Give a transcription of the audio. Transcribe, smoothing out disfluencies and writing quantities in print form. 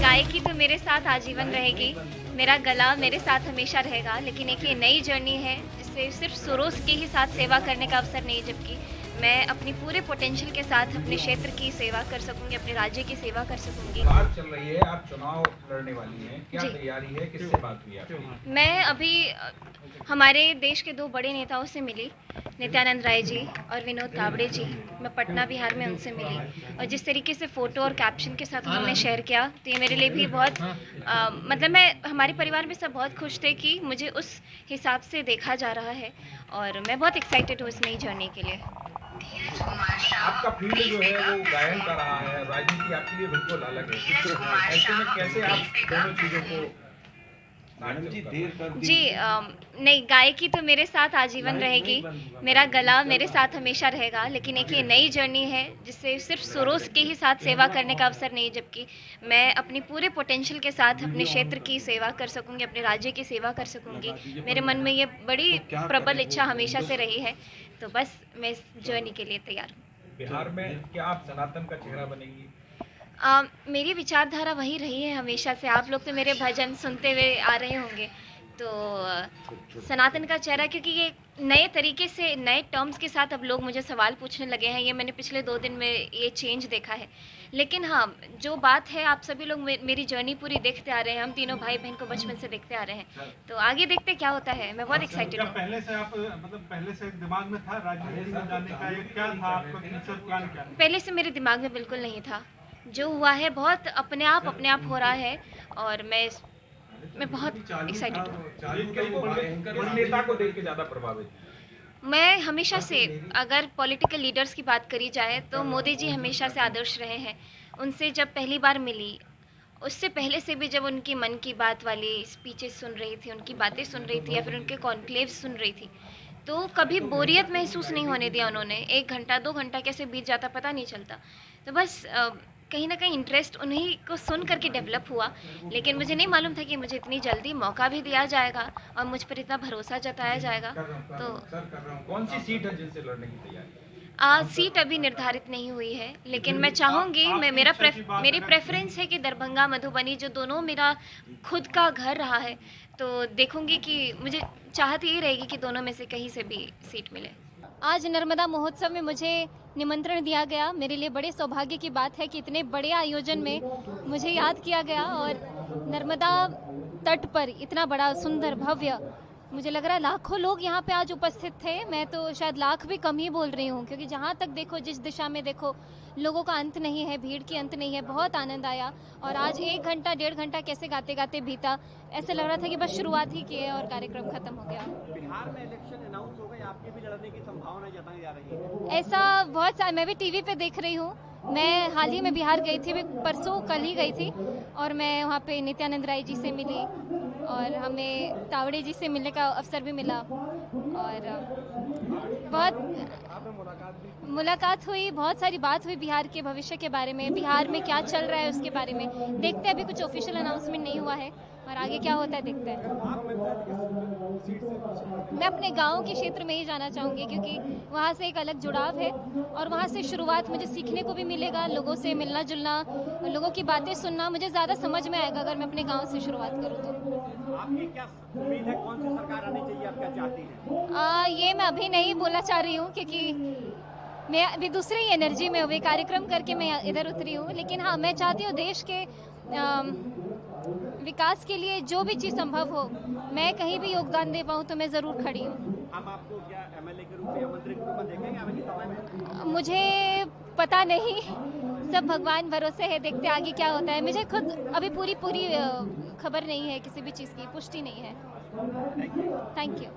गायकी तो मेरे साथ आजीवन रहेगी, मेरा गला मेरे साथ हमेशा रहेगा, लेकिन एक ये नई जर्नी है जिससे सिर्फ सुरों के ही साथ सेवा करने का अवसर नहीं, जबकि मैं अपनी पूरे पोटेंशियल के साथ अपने क्षेत्र की सेवा कर सकूंगी, अपने राज्य की सेवा कर सकूंगी। बात चल रही है, आप चुनाव लड़ने वाली हैं, क्या जी। तैयारी है, किससे बात हुई आपकी? मैं अभी हमारे देश के दो बड़े नेताओं से मिली, नित्यानंद राय जी और विनोद तावड़े जी। मैं पटना बिहार में उनसे मिली और जिस तरीके से फ़ोटो और कैप्शन के साथ उन्होंने शेयर किया, तो ये मेरे लिए भी बहुत मतलब मैं हमारे परिवार में सब बहुत खुश थे कि मुझे उस हिसाब से देखा जा रहा है और मैं बहुत एक्साइटेड हूँ इस नई जर्नी के लिए। आपका फील्ड जो है वो गायन का रहा है, राजनीति आपके लिए बिल्कुल अलग है। ऐसे में कैसे आप दोनों चीजों को मैडम जी देर कर दी? जी नहीं, गायकी तो मेरे साथ आजीवन रहेगी, मेरा गला मेरे साथ हमेशा रहेगा, लेकिन एक ये नई जर्नी है जिससे सिर्फ सुरों के ही साथ सेवा करने का अवसर नहीं, जबकि मैं अपनी पूरे पोटेंशियल के साथ अपने क्षेत्र की सेवा कर सकूंगी, अपने राज्य की सेवा कर सकूंगी। मेरे मन में ये बड़ी प्रबल इच्छा हमेशा से रही है, तो बस मैं इस जर्नी के लिए तैयार हूँ। बिहार में क्या आप सनातन का चेहरा बनेंगी? मेरी विचारधारा वही रही है हमेशा से। आप लोग तो मेरे भजन सुनते हुए आ रहे होंगे, तो सनातन का चेहरा, क्योंकि ये नए तरीके से नए टर्म्स के साथ अब लोग मुझे सवाल पूछने लगे हैं, ये मैंने पिछले 2 दिन में ये चेंज देखा है। लेकिन हाँ, जो बात है, आप सभी लोग मेरी जर्नी पूरी देखते आ रहे हैं, हम तीनों भाई बहन को बचपन से देखते आ रहे हैं, तो आगे देखते क्या होता है। मैं बहुत एक्साइटेड हूँ। पहले से आप मतलब पहले से दिमाग में था राजनीति में जाने का, ये क्या था आपका फ्यूचर प्लान क्या? पहले से मेरे दिमाग में बिल्कुल नहीं था, जो हुआ है बहुत अपने आप हो रहा है और मैं बहुत एक्साइटेड हूँ। किस नेता को देख के ज्यादा प्रभावित? मैं हमेशा से, अगर पॉलिटिकल लीडर्स की बात करी जाए तो मोदी जी हमेशा से आदर्श रहे हैं। उनसे जब पहली बार मिली, उससे पहले से भी जब उनकी मन की बात वाली स्पीचेस सुन रही थी, उनकी बातें सुन रही थी या फिर उनके कॉन्क्लेव सुन रही थी, तो कभी बोरियत महसूस नहीं होने दिया उन्होंने। 1 घंटा 2 घंटा कैसे बीत जाता पता नहीं चलता। तो बस कहीं ना कहीं इंटरेस्ट उन्हीं को सुन करके डेवलप हुआ, लेकिन मुझे नहीं मालूम था कि मुझे इतनी जल्दी मौका भी दिया जाएगा और मुझ पर इतना भरोसा जताया जाएगा। तो कौन सी सीट है जिनसे लड़ने की तैयारी? सीट अभी निर्धारित नहीं हुई है, लेकिन मैं चाहूँगी, मेरी प्रेफरेंस है कि दरभंगा मधुबनी, जो दोनों मेरा खुद का घर रहा है, तो देखूँगी कि मुझे चाहत यही रहेगी कि दोनों में से कहीं से भी सीट मिले। आज नर्मदा महोत्सव में मुझे निमंत्रण दिया गया। मेरे लिए बड़े सौभाग्य की बात है कि इतने बड़े आयोजन में मुझे याद किया गया और नर्मदा तट पर इतना बड़ा सुंदर भव्य, मुझे लग रहा है लाखों लोग यहाँ पे आज उपस्थित थे। मैं तो शायद लाख भी कम ही बोल रही हूँ, क्योंकि जहाँ तक देखो, जिस दिशा में देखो, लोगों का अंत नहीं है, भीड़ की अंत नहीं है। बहुत आनंद आया और आज 1 घंटा 1.5 घंटा कैसे गाते गाते बीता, ऐसे लग रहा था कि बस शुरुआत ही की है और कार्यक्रम खत्म हो गया। बिहार में इलेक्शन अनाउंस हो गए, आपकी भी लड़ने की संभावना जताई जा रही है। ऐसा बहुत सारा, मैं भी टीवी पे देख रही हूँ। मैं हाल ही में बिहार गई थी, परसों कल ही गई थी, और मैं वहाँ पे नित्यानंद राय जी से मिली और हमें तावड़े जी से मिलने का अवसर भी मिला और बहुत मुलाकात हुई, बहुत सारी बात हुई बिहार के भविष्य के बारे में, बिहार में क्या चल रहा है उसके बारे में। देखते हैं, अभी कुछ ऑफिशियल अनाउंसमेंट नहीं हुआ है और आगे क्या होता है देखते हैं। मैं अपने गांव के क्षेत्र में ही जाना चाहूँगी, क्योंकि वहाँ से एक अलग जुड़ाव है और वहाँ से शुरुआत मुझे सीखने को भी मिलेगा, लोगों से मिलना जुलना, लोगों की बातें सुनना मुझे ज़्यादा समझ में आएगा अगर मैं अपने गांव से शुरुआत करूँ तो। आपकी क्या उम्मीद है, कौन सी सरकार आनी चाहिए, आप क्या चाहती हैं? ये मैं अभी नहीं बोलना चाह रही हूँ, क्योंकि मैं अभी दूसरे ही एनर्जी में हुई, कार्यक्रम करके मैं इधर उतरी हूँ। लेकिन हाँ, मैं चाहती हूँ देश के विकास के लिए जो भी चीज़ संभव हो, मैं कहीं भी योगदान दे पाऊँ तो मैं ज़रूर खड़ी हूँ। हम आपको क्या एमएलए के रूप में या मंत्री के रूप में देखेंगे आने के समय में? मुझे पता नहीं, सब भगवान भरोसे है, देखते आगे क्या होता है। मुझे खुद अभी पूरी खबर नहीं है, किसी भी चीज़ की पुष्टि नहीं है। Thank you.